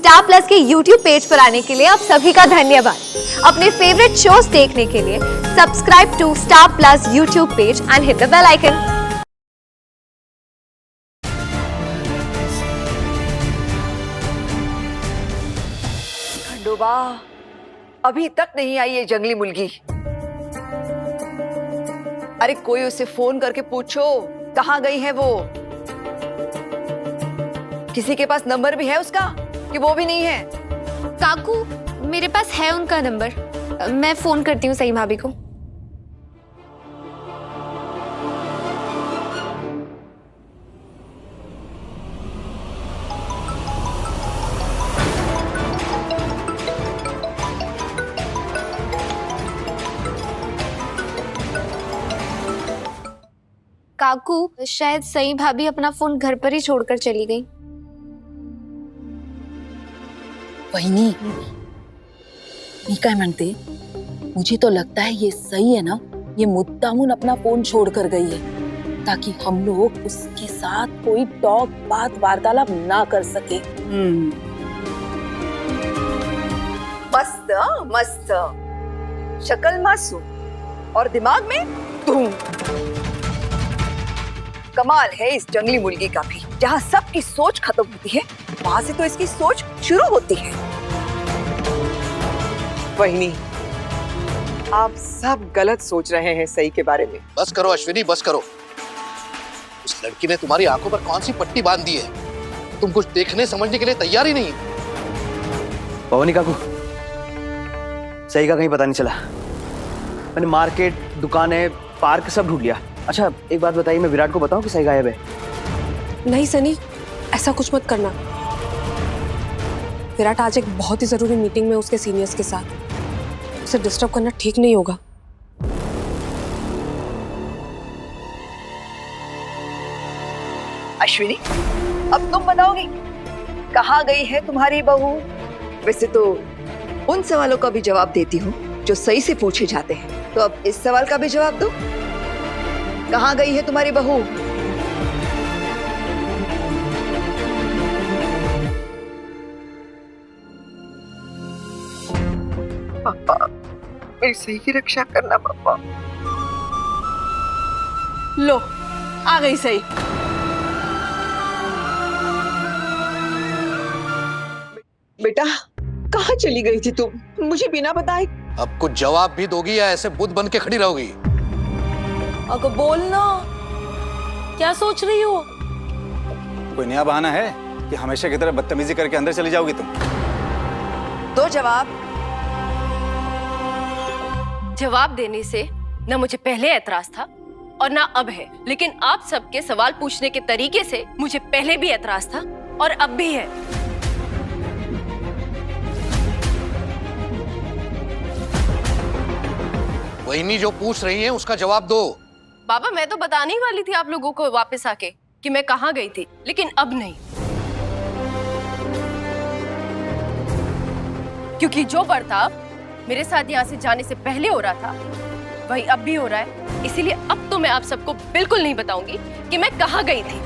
Star plus के YouTube page पर आने के लिए आप सभी का धन्यवाद। अपने फेवरेट शोज देखने के लिए subscribe to Star Plus YouTube page and hit the bell icon. Khandoba, अभी तक नहीं आई ये जंगली मुर्गी। अरे कोई उसे फोन करके पूछो कहाँ गई है वो। किसी के पास नंबर भी है उसका कि वो भी नहीं है? काकू, मेरे पास है उनका नंबर, मैं फोन करती हूँ सई भाभी को। काकू, शायद सई भाभी अपना फोन घर पर ही छोड़कर चली गई। वहिनी, मी काय म्हणते, मुझे तो लगता है ये सही है ना, ये मुद्दामून अपना फोन छोड़ कर गई है ताकि हम लोग उसके साथ कोई टॉक बात वार्तालाप ना कर सके। मस्त मस्त, शक्ल मासूम और दिमाग में धूम। कमाल है इस जंगली मुर्गी का भी, जहाँ सबकी सोच खत्म होती है वहां से तो इसकी सोच शुरू होती है। वहिनी, आप सब गलत सोच रहे हैं सही के बारे में। बस करो अश्विनी, बस करो। उस लड़की ने तुम्हारी आंखों पर कौन सी पट्टी बांध दी है? तुम कुछ देखने समझने के लिए तैयार ही नहीं। पवनी काकू, सही का कहीं पता नहीं चला। मैंने मार्केट, दुकानें, पार्क सब ढूंढ लिया। अच्छा एक बात बताइए, मैं विराट को बताऊं कि सही गायब है? नहीं सनी, ऐसा कुछ मत करना। विराट आज एक बहुत ही जरूरी मीटिंग में उसके सीनियर्स के साथ, उसे डिस्टर्ब करना ठीक नहीं होगा। अश्विनी, अब तुम बताओगी कहाँ गई है तुम्हारी बहू? वैसे तो उन सवालों का भी जवाब देती हूँ जो सही से पूछे जाते हैं, तो अब इस सवाल का भी जवाब दो। कहाँ गई है तुम्हारी बहू? पापा, मेरी सही की रक्षा करना पापा। लो, आ गई सही। बेटा, कहाँ चली गई थी तुम? मुझे बिना बताए। अब कुछ जवाब भी दोगी या ऐसे बुद्ध बन के खड़ी रहोगी? अगर बोलना, क्या सोच रही हो? कोई नया बहाना है कि हमेशा की तरह बदतमीजी करके अंदर चली जाओगी तुम? दो जवाब। जवाब देने से न मुझे पहले ऐतराज था और ना अब है, लेकिन आप सबके सवाल पूछने के तरीके से मुझे पहले भी ऐतराज था और अब भी है। वहिनी जो पूछ रही है उसका जवाब दो। बाबा, मैं तो बताने ही वाली थी आप लोगों को वापस आके कि मैं कहाँ गई थी, लेकिन अब नहीं, क्योंकि जो बर्ताव मेरे साथ यहाँ से जाने से पहले हो रहा था वही अब भी हो रहा है। इसीलिए अब तो मैं आप सबको बिल्कुल नहीं बताऊंगी कि मैं कहाँ गई थी।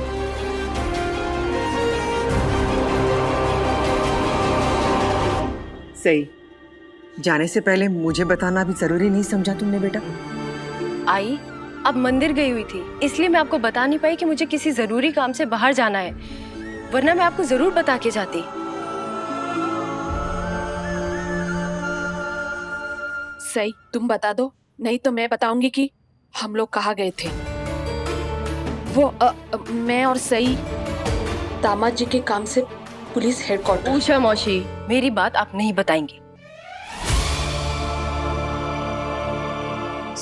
सही, जाने से पहले मुझे बताना भी जरूरी नहीं समझा तुमने बेटा? आई अब मंदिर गई हुई थी, इसलिए मैं आपको बता नहीं पाई कि मुझे किसी जरूरी काम से बाहर जाना है, वरना मैं आपको जरूर बता के जाती। सही, तुम बता दो, नहीं तो मैं बताऊंगी कि हम लोग कहाँ गए थे। वो मैं और सई दामाद जी के काम से पुलिस हेडक्वार्टर। उषा मौसी, मेरी बात आप नहीं बताएंगी।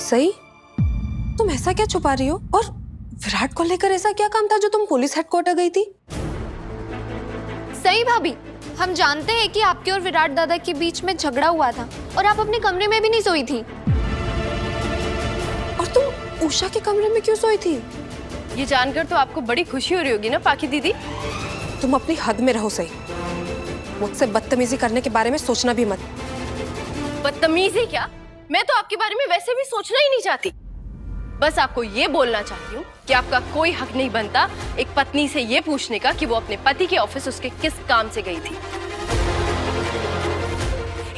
सई, तुम ऐसा क्या छुपा रही हो? और विराट को लेकर ऐसा क्या काम था जो तुम पुलिस हेडक्वार्टर गई थी? सई भाभी, हम जानते हैं कि आपके और विराट दादा के बीच में झगड़ा हुआ था और आप अपने कमरे में भी नहीं सोई थी। और तुम उषा के कमरे में क्यों सोई थी? ये जानकर तो आपको बड़ी खुशी हो रही होगी ना पाकी दीदी? तुम अपनी हद में रहो सही, मुझसे बदतमीजी करने के बारे में सोचना भी मत। बदतमीजी क्या? मैं तो आपके बारे में वैसे भी सोचना ही नहीं चाहती। बस आपको ये बोलना चाहती हूँ कि आपका कोई हक नहीं बनता एक पत्नी से ये पूछने का कि वो अपने पति के ऑफिस उसके किस काम से गई थी।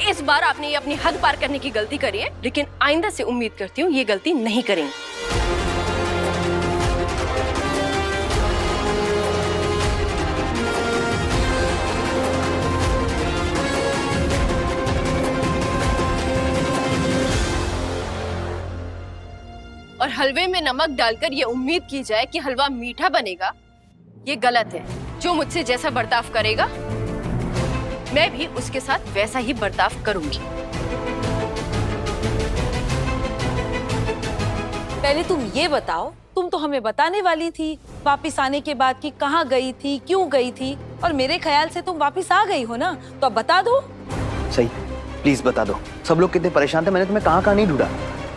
इस बार आपने ये अपनी हद पार करने की गलती करी है, लेकिन आइंदा से उम्मीद करती हूँ ये गलती नहीं करेंगे। और हलवे में नमक डालकर ये उम्मीद की जाए कि हलवा मीठा बनेगा, ये गलत है। जो मुझसे जैसा बर्ताव करेगा मैं भी उसके साथ वैसा ही बर्ताव करूंगी। पहले तुम ये बताओ, तुम तो हमें बताने वाली थी वापिस आने के बाद कि कहाँ गई थी, क्यों गई थी, और मेरे ख्याल से तुम वापिस आ गई हो ना, तो अब बता दो। सही, प्लीज बता दो। सब लोग कितने परेशान थे, मैंने तुम्हें कहाँ नहीं ढूंढा।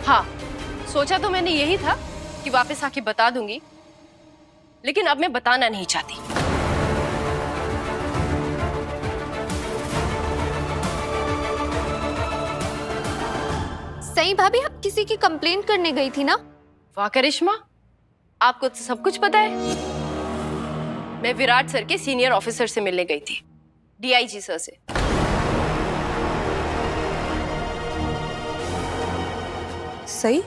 हाँ, सोचा तो मैंने यही था कि वापस आके बता दूंगी, लेकिन अब मैं बताना नहीं चाहती। सही भाभी, आप किसी की कंप्लेंट करने गई थी ना? वाह करिश्मा, आपको तो सब कुछ पता है। मैं विराट सर के सीनियर ऑफिसर से मिलने गई थी, डीआईजी सर से। सही,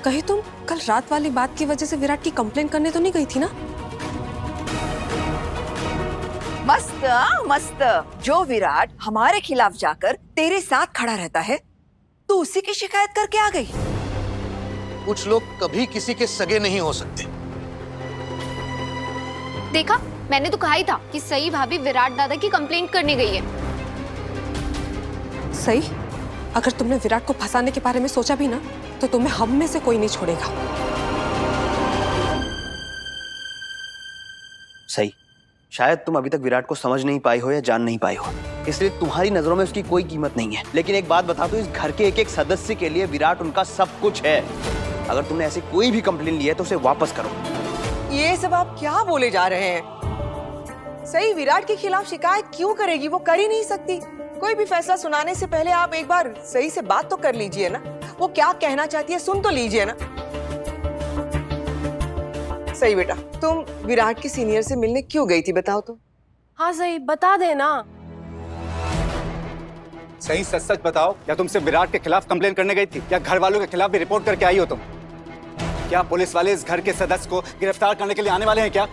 कहीं तुम कल रात वाली बात की वजह से विराट की कंप्लेंट करने तो नहीं गई थी ना? मस्त मस्त। जो विराट हमारे खिलाफ जाकर तेरे साथ खड़ा रहता है, तो उसी की शिकायत करके आ गई। कुछ लोग कभी किसी के सगे नहीं हो सकते। देखा, मैंने तो कहा ही था कि सही भाभी विराट दादा की कंप्लेंट करने गई है। सही, अगर तुमने विराट को फंसाने के बारे में सोचा भी ना, तो तुम्हें हम में से कोई नहीं छोड़ेगा। सही, शायद तुम अभी तक विराट को समझ नहीं पाई हो या जान नहीं पाई हो, इसलिए तुम्हारी नजरों में उसकी कोई कीमत नहीं है। लेकिन एक बात बता दो, इस घर के एक एक सदस्य के लिए विराट उनका सब कुछ है। अगर तुमने ऐसी कोई भी कंप्लेन ली है तो उसे वापस करो। ये सब आप क्या बोले जा रहे हैं? सही विराट के खिलाफ शिकायत क्यों करेगी? वो कर ही नहीं सकती। कोई भी फैसला सुनाने से पहले आप एक बार सही से बात तो कर लीजिए ना। वो क्या कहना चाहती है सुन तो लीजिए ना। सही बेटा, तुम विराट के सीनियर से मिलने क्यों गई थी, बताओ तो। हाँ सही, बता देना। सही सच सच बताओ, क्या तुम सिर्फ विराट के खिलाफ कंप्लेन करने गई थी या घर वालों के खिलाफ भी रिपोर्ट करके आई हो तुम? क्या पुलिस वाले इस घर के सदस्य को गिरफ्तार करने के लिए आने वाले हैं क्या?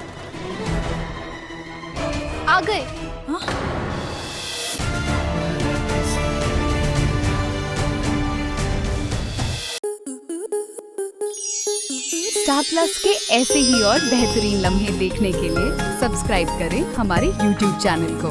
आ गए। स्टार प्लस के ऐसे ही और बेहतरीन लम्हे देखने के लिए सब्सक्राइब करें हमारे YouTube चैनल को।